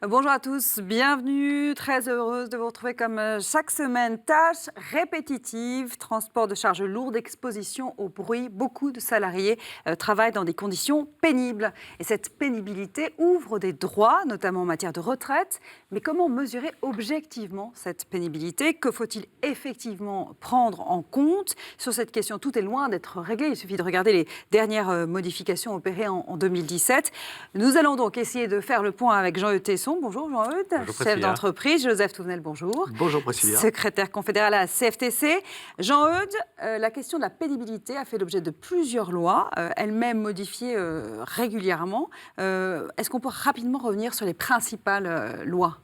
Bonjour à tous, bienvenue. Très heureuse de vous retrouver comme chaque semaine. Tâches répétitives, transport de charges lourdes, exposition au bruit. Beaucoup de salariés travaillent dans des conditions pénibles. Et cette pénibilité ouvre des droits, notamment en matière de retraite. Mais comment mesurer objectivement cette pénibilité? Que faut-il effectivement prendre en compte? Sur cette question, tout est loin d'être réglé. Il suffit de regarder les dernières modifications opérées en 2017. Nous allons donc essayer de faire le point avec Jean-Eudes Tesson. Bonjour Jean-Eudes, chef d'entreprise. Joseph Touvenel, bonjour. Bonjour Priscilla. Secrétaire confédéral à la CFTC. Jean-Eudes, la question de la pénibilité a fait l'objet de plusieurs lois, elles-mêmes modifiées régulièrement. Est-ce qu'on peut rapidement revenir sur les principales lois?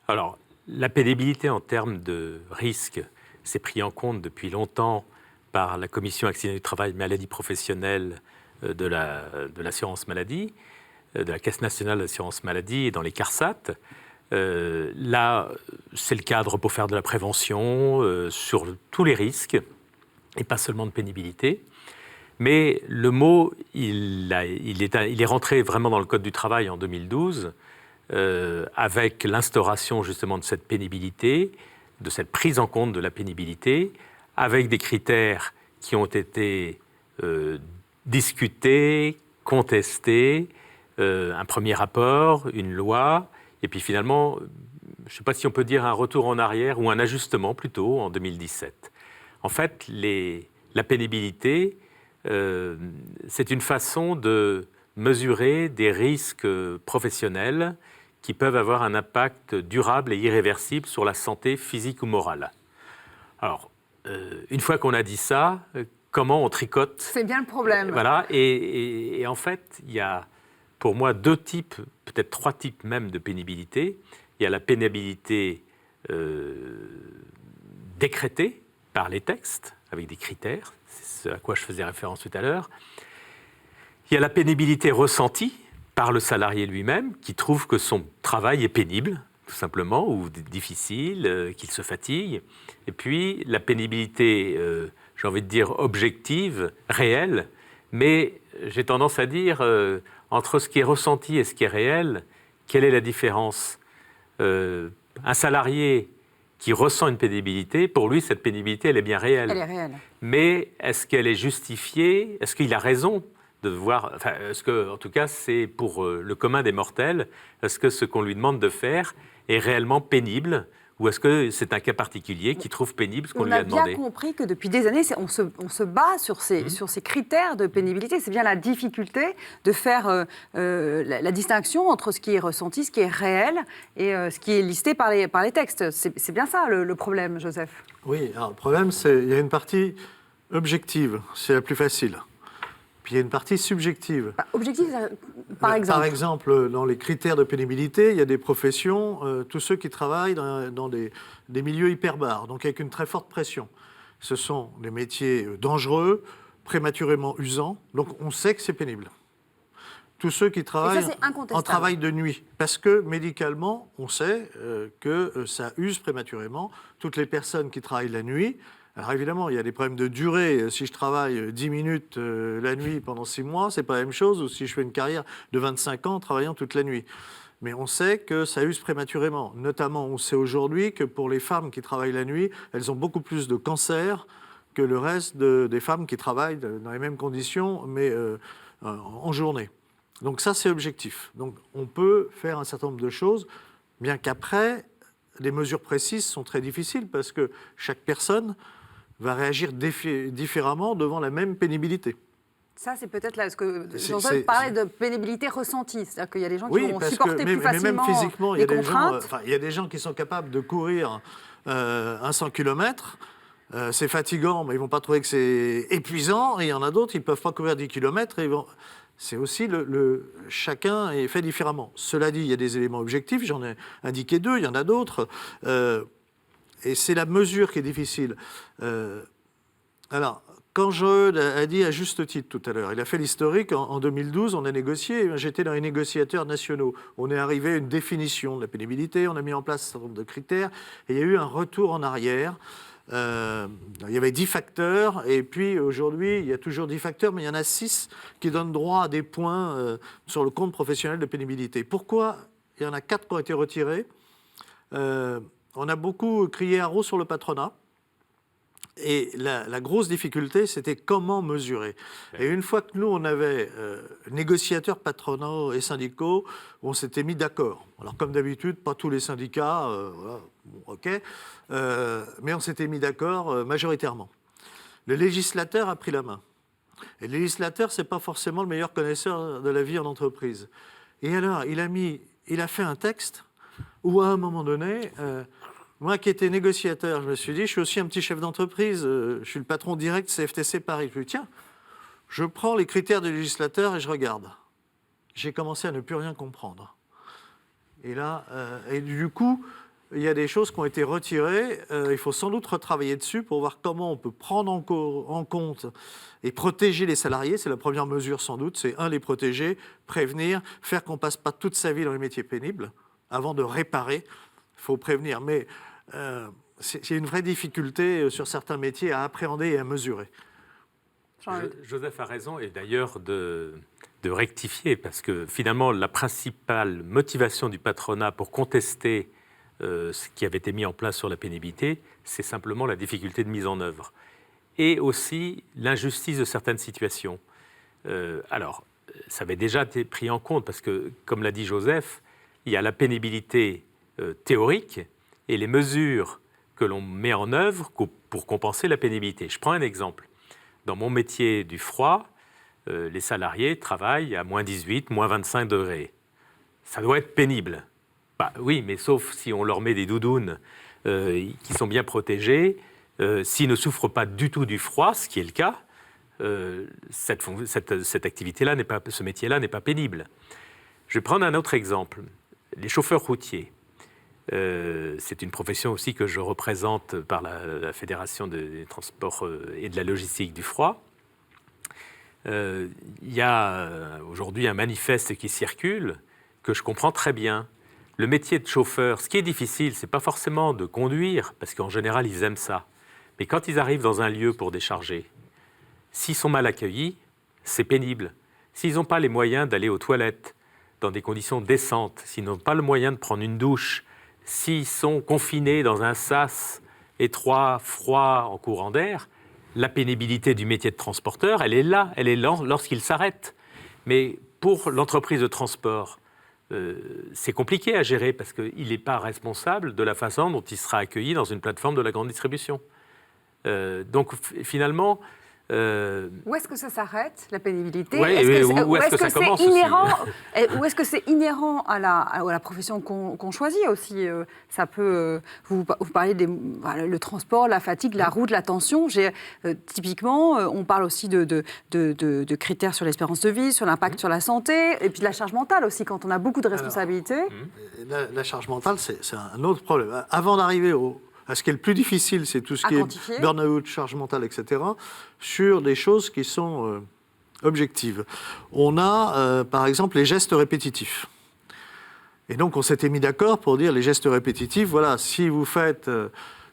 Alors, la pénibilité en termes de risque, c'est pris en compte depuis longtemps par la Commission accident du travail, maladies professionnelles de l'assurance maladie, de la Caisse nationale d'assurance maladie et dans les CARSAT. Là, c'est le cadre pour faire de la prévention sur tous les risques et pas seulement de pénibilité. Mais le mot, il est rentré vraiment dans le Code du travail en 2012 avec l'instauration justement de cette pénibilité, de cette prise en compte de la pénibilité, avec des critères qui ont été discutés, contestés, un premier rapport, une loi, et puis finalement, je ne sais pas si on peut dire un retour en arrière ou un ajustement plutôt en 2017. En fait, la pénibilité, c'est une façon de mesurer des risques professionnels qui peuvent avoir un impact durable et irréversible sur la santé physique ou morale. Alors, une fois qu'on a dit ça, comment on tricote? C'est bien le problème. Voilà, et en fait, il y a pour moi deux types, peut-être trois types même de pénibilité. Il y a la pénibilité décrétée par les textes, avec des critères, c'est ce à quoi je faisais référence tout à l'heure. Il y a la pénibilité ressentie par le salarié lui-même, qui trouve que son travail est pénible, tout simplement, ou difficile, qu'il se fatigue. Et puis, la pénibilité, j'ai envie de dire, objective, réelle, mais j'ai tendance à dire, entre ce qui est ressenti et ce qui est réel, quelle est la différence? Un salarié qui ressent une pénibilité, pour lui, cette pénibilité, elle est bien réelle. Elle est réelle. Mais est-ce qu'elle est justifiée? Est-ce qu'il a raison de voir, enfin, est-ce que, en tout cas, c'est pour le commun des mortels, est-ce que ce qu'on lui demande de faire est réellement pénible, ou est-ce que c'est un cas particulier qui trouve pénible ce qu'on lui a demandé? On a bien compris que depuis des années, on se bat sur ces critères de pénibilité. C'est bien la difficulté de faire la distinction entre ce qui est ressenti, ce qui est réel et ce qui est listé par les textes. C'est bien ça le problème, Joseph. Oui, alors, le problème, c'est qu'il y a une partie objective, c'est la plus facile. Puis il y a une partie subjective. Objectif, par exemple. Par exemple, dans les critères de pénibilité, il y a des professions, tous ceux qui travaillent dans des milieux hyperbares, donc avec une très forte pression. Ce sont des métiers dangereux, prématurément usants, donc on sait que c'est pénible. Tous ceux qui travaillent en travail de nuit, parce que médicalement, on sait que ça use prématurément. Toutes les personnes qui travaillent la nuit. Alors évidemment, il y a des problèmes de durée. Si je travaille 10 minutes la nuit pendant 6 mois, c'est pas la même chose, ou si je fais une carrière de 25 ans travaillant toute la nuit. Mais on sait que ça use prématurément. Notamment, on sait aujourd'hui que pour les femmes qui travaillent la nuit, elles ont beaucoup plus de cancers que le reste des femmes qui travaillent dans les mêmes conditions, mais en journée. Donc ça, c'est objectif. Donc on peut faire un certain nombre de choses, bien qu'après, les mesures précises sont très difficiles parce que chaque personne va réagir différemment devant la même pénibilité. Ça, c'est peut-être là, parce que Jean-Paul parlait de pénibilité ressentie. C'est-à-dire qu'il y a des gens qui vont supporter plus facilement mais même physiquement, les contraintes. Il y a des gens qui sont capables de courir un 100 km. C'est fatigant, mais ils ne vont pas trouver que c'est épuisant. Et il y en a d'autres, ils ne peuvent pas courir 10 km. C'est aussi chacun est fait différemment. Cela dit, il y a des éléments objectifs. J'en ai indiqué 2, il y en a d'autres. Et c'est la mesure qui est difficile. Alors, quand Jean-Eudes a dit à juste titre tout à l'heure, il a fait l'historique, en 2012, on a négocié, j'étais dans les négociateurs nationaux. On est arrivé à une définition de la pénibilité, on a mis en place un certain nombre de critères, et il y a eu un retour en arrière. Il y avait 10 facteurs, et puis aujourd'hui, il y a toujours 10 facteurs, mais il y en a 6 qui donnent droit à des points sur le compte professionnel de pénibilité. Pourquoi il y en a 4 qui ont été retirés. On a beaucoup crié haro sur le patronat. Et la grosse difficulté, c'était comment mesurer. Et une fois que nous, on avait négociateurs patronaux et syndicaux, on s'était mis d'accord. Alors, comme d'habitude, pas tous les syndicats, voilà, bon, OK, mais on s'était mis d'accord majoritairement. Le législateur a pris la main. Et le législateur, ce n'est pas forcément le meilleur connaisseur de la vie en entreprise. Et alors, il a fait un texte où, à un moment donné... moi qui étais négociateur, je me suis dit, je suis aussi un petit chef d'entreprise, je suis le patron direct CFTC Paris. Je me dis, tiens, je prends les critères du législateur et je regarde. J'ai commencé à ne plus rien comprendre. Et là, et du coup, il y a des choses qui ont été retirées. Il faut sans doute retravailler dessus pour voir comment on peut prendre en compte et protéger les salariés. C'est la première mesure sans doute, c'est les protéger, prévenir, faire qu'on ne passe pas toute sa vie dans les métiers pénibles avant de réparer. Il faut prévenir, mais c'est une vraie difficulté sur certains métiers à appréhender et à mesurer. Joseph a raison, et d'ailleurs de rectifier, parce que finalement, la principale motivation du patronat pour contester ce qui avait été mis en place sur la pénibilité, c'est simplement la difficulté de mise en œuvre. Et aussi l'injustice de certaines situations. Alors, ça avait déjà été pris en compte, parce que, comme l'a dit Joseph, il y a la pénibilité théorique et les mesures que l'on met en œuvre pour compenser la pénibilité. Je prends un exemple. Dans mon métier du froid, les salariés travaillent à moins 18, moins 25 degrés. Ça doit être pénible. Bah, oui, mais sauf si on leur met des doudounes qui sont bien protégées, s'ils ne souffrent pas du tout du froid, ce qui est le cas, cette activité-là ce métier-là n'est pas pénible. Je vais prendre un autre exemple. Les chauffeurs routiers. C'est une profession aussi que je représente par la Fédération des transports et de la logistique du froid. Il y a aujourd'hui un manifeste qui circule que je comprends très bien. Le métier de chauffeur, ce qui est difficile, ce n'est pas forcément de conduire, parce qu'en général, ils aiment ça. Mais quand ils arrivent dans un lieu pour décharger, s'ils sont mal accueillis, c'est pénible. S'ils n'ont pas les moyens d'aller aux toilettes dans des conditions décentes, s'ils n'ont pas le moyen de prendre une douche, s'ils sont confinés dans un sas étroit, froid, en courant d'air, la pénibilité du métier de transporteur, elle est là lorsqu'il s'arrête. Mais pour l'entreprise de transport, c'est compliqué à gérer parce qu'il n'est pas responsable de la façon dont il sera accueilli dans une plateforme de la grande distribution. Donc finalement... Où est-ce que ça s'arrête, la pénibilité? Ouais, où est-ce que ça commence inhérent, ou est-ce que c'est inhérent à la profession qu'on choisit aussi? Ça peut, vous parlez le transport, la fatigue, la route, la tension. Typiquement, on parle aussi de critères sur l'espérance de vie, sur l'impact sur la santé, et puis de la charge mentale aussi, quand on a beaucoup de responsabilités. Alors, la charge mentale, c'est un autre problème. Avant d'arriver ce qui est le plus difficile, c'est tout ce qui est burn-out, charge mentale, etc., sur des choses qui sont objectives. On a, par exemple, les gestes répétitifs. Et donc, on s'était mis d'accord pour dire les gestes répétitifs, voilà, si vous faites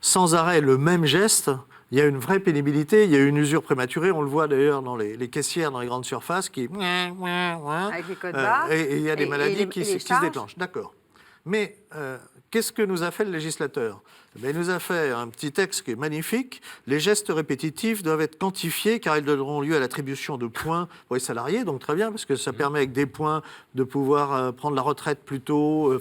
sans arrêt le même geste, il y a une vraie pénibilité, il y a une usure prématurée. On le voit d'ailleurs dans les caissières dans les grandes surfaces qui... Avec les codes barres. Et il y a des maladies qui se déclenchent. D'accord. Mais qu'est-ce que nous a fait le législateur? Il nous a fait un petit texte qui est magnifique. Les gestes répétitifs doivent être quantifiés car ils donneront lieu à l'attribution de points pour les salariés. Donc très bien, parce que ça permet avec des points de pouvoir prendre la retraite plus tôt,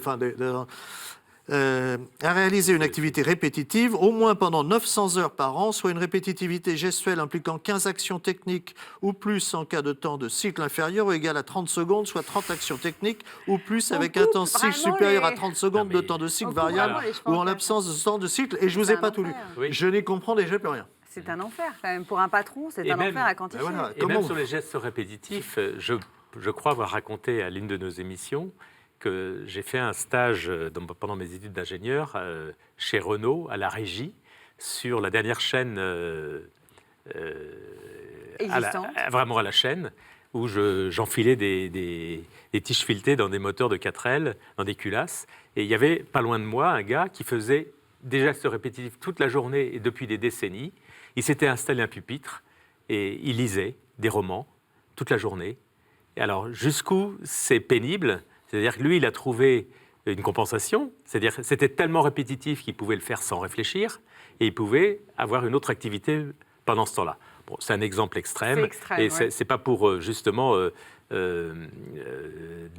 à réaliser une activité répétitive au moins pendant 900 heures par an, soit une répétitivité gestuelle impliquant 15 actions techniques ou plus en cas de temps de cycle inférieur ou égal à 30 secondes, soit 30 actions techniques ou plus avec un temps de cycle supérieur à 30 secondes de temps de cycle variable ou en l'absence de temps de cycle. Et je ne vous ai pas tout lu. Oui. Je n'y comprends déjà plus rien. C'est un enfer quand même. Pour un patron, c'est un enfer à quantifier. Voilà. Et même sur les gestes répétitifs, je crois avoir raconté à l'une de nos émissions que j'ai fait un stage pendant mes études d'ingénieur chez Renault, à la régie, sur la dernière chaîne, vraiment à la chaîne, où j'enfilais des tiges filetées dans des moteurs de 4L, dans des culasses. Et il y avait pas loin de moi un gars qui faisait des gestes répétitifs toute la journée et depuis des décennies. Il s'était installé un pupitre et il lisait des romans toute la journée. Et alors, jusqu'où c'est pénible? C'est-à-dire que lui, il a trouvé une compensation, c'est-à-dire que c'était tellement répétitif qu'ils pouvaient le faire sans réfléchir, et ils pouvaient avoir une autre activité pendant ce temps-là. Bon, c'est un exemple extrême, C'est extrême, et ouais. c'est pas pour justement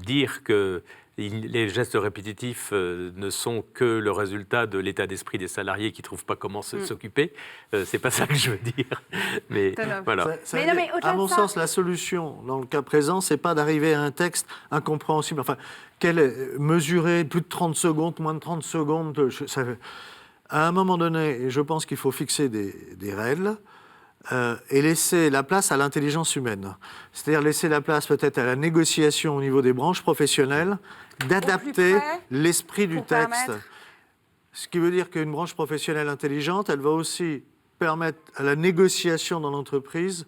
dire que les gestes répétitifs ne sont que le résultat de l'état d'esprit des salariés qui ne trouvent pas comment s'occuper. C'est pas ça que je veux dire. Mais voilà. Mais non, mais au-delà À de mon ça- sens, la solution, dans le cas présent, c'est pas d'arriver à un texte incompréhensible. Enfin, mesurer plus de 30 secondes, moins de 30 secondes. À un moment donné, et je pense qu'il faut fixer des règles. Et laisser la place à l'intelligence humaine. C'est-à-dire laisser la place peut-être à la négociation au niveau des branches professionnelles, d'adapter près, l'esprit du pour texte. permettre- Ce qui veut dire qu'une branche professionnelle intelligente, elle va aussi permettre à la négociation dans l'entreprise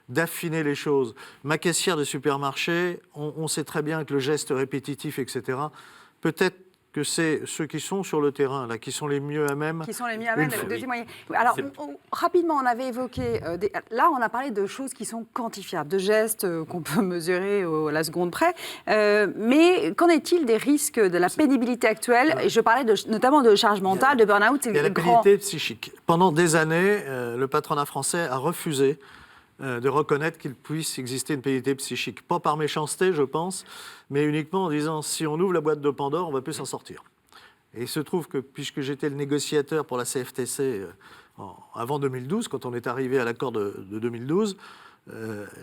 d'affiner les choses. Ma caissière de supermarché, on sait très bien que le geste répétitif, etc., peut-être que c'est ceux qui sont sur le terrain, là, qui sont les mieux à même. Qui sont les mieux à même Une fois. de témoigner. Alors, C'est- rapidement, on avait évoqué... là, on a parlé de choses qui sont quantifiables, de gestes qu'on peut mesurer à la seconde près. Mais qu'en est-il des risques de la pénibilité actuelle? Et je parlais notamment de charge mentale, de burn-out. C'est Il y a le la grand... pénibilité psychique. Pendant des années, le patronat français a refusé de reconnaître qu'il puisse exister une pénibilité psychique. Pas par méchanceté, je pense, mais uniquement en disant si on ouvre la boîte de Pandore, on ne va plus s'en sortir. Et il se trouve que, puisque j'étais le négociateur pour la CFTC avant 2012, quand on est arrivé à l'accord de 2012,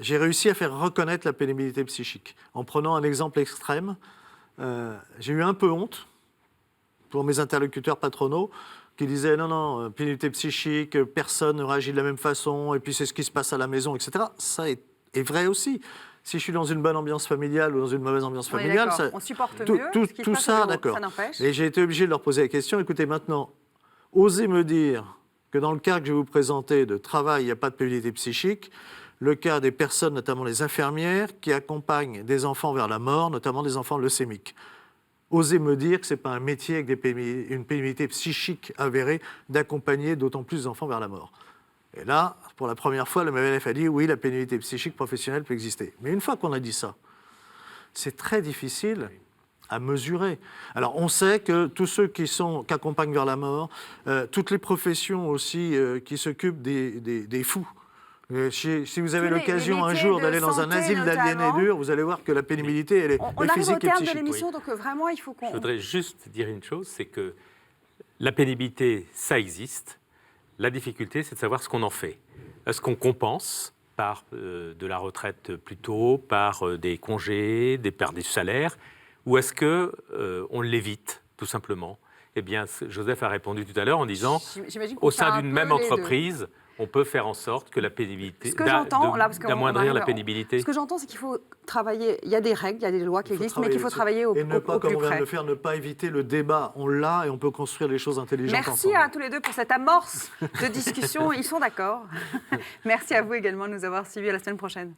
j'ai réussi à faire reconnaître la pénibilité psychique. En prenant un exemple extrême, j'ai eu un peu honte pour mes interlocuteurs patronaux, qui disaient non, pénibilité psychique, personne ne réagit de la même façon, et puis c'est ce qui se passe à la maison, etc. Ça est vrai aussi. Si je suis dans une bonne ambiance familiale ou dans une mauvaise ambiance On est familiale, d'accord. ça, On supporte tout, mieux tout- ce qui se tout passe au ça, bureau. d'accord. Ça n'empêche. Et j'ai été obligé de leur poser la question, écoutez, maintenant, osez me dire que dans le cas que je vais vous présenter de travail, il n'y a pas de pénibilité psychique, le cas des personnes, notamment les infirmières, qui accompagnent des enfants vers la mort, notamment des enfants leucémiques. Osez me dire que ce n'est pas un métier avec une pénibilité psychique avérée d'accompagner d'autant plus d'enfants vers la mort. Et là, pour la première fois, le MLF a dit oui, la pénibilité psychique professionnelle peut exister. Mais une fois qu'on a dit ça, c'est très difficile à mesurer. Alors, on sait que tous ceux qui accompagnent vers la mort, toutes les professions aussi qui s'occupent des fous. Si vous avez Tous les l'occasion un métiers jour de d'aller dans un santé, asile d'aliénés notamment. durs, vous allez voir que la pénibilité, elle est On arrive au physique et terme de psychique. l'émission, donc vraiment, il faut qu'on... Je voudrais juste dire une chose, c'est que la pénibilité, ça existe. La difficulté, c'est de savoir ce qu'on en fait. Est-ce qu'on compense par de la retraite plus tôt, par des congés, des pertes du salaire, ou est-ce qu'on l'évite, tout simplement? Eh bien, Joseph a répondu tout à l'heure en disant, J'imagine qu'on au fait sein un d'une peu même les deux. entreprise, on peut faire en sorte que la pénibilité, Ce que j'entends, là, parce qu'on d'amoindrir la arrive- pénibilité. Ce que j'entends, c'est qu'il faut travailler. Il y a des règles, il y a des lois qui Il faut existent, mais qu'il faut travailler travailler au, et ne pas, au comme plus on vient de près. le faire, ne pas éviter le débat. On l'a et on peut construire des choses intelligentes Merci ensemble. à tous les deux pour cette amorce de discussion. Ils sont d'accord. Merci à vous également de nous avoir suivis. À la semaine prochaine.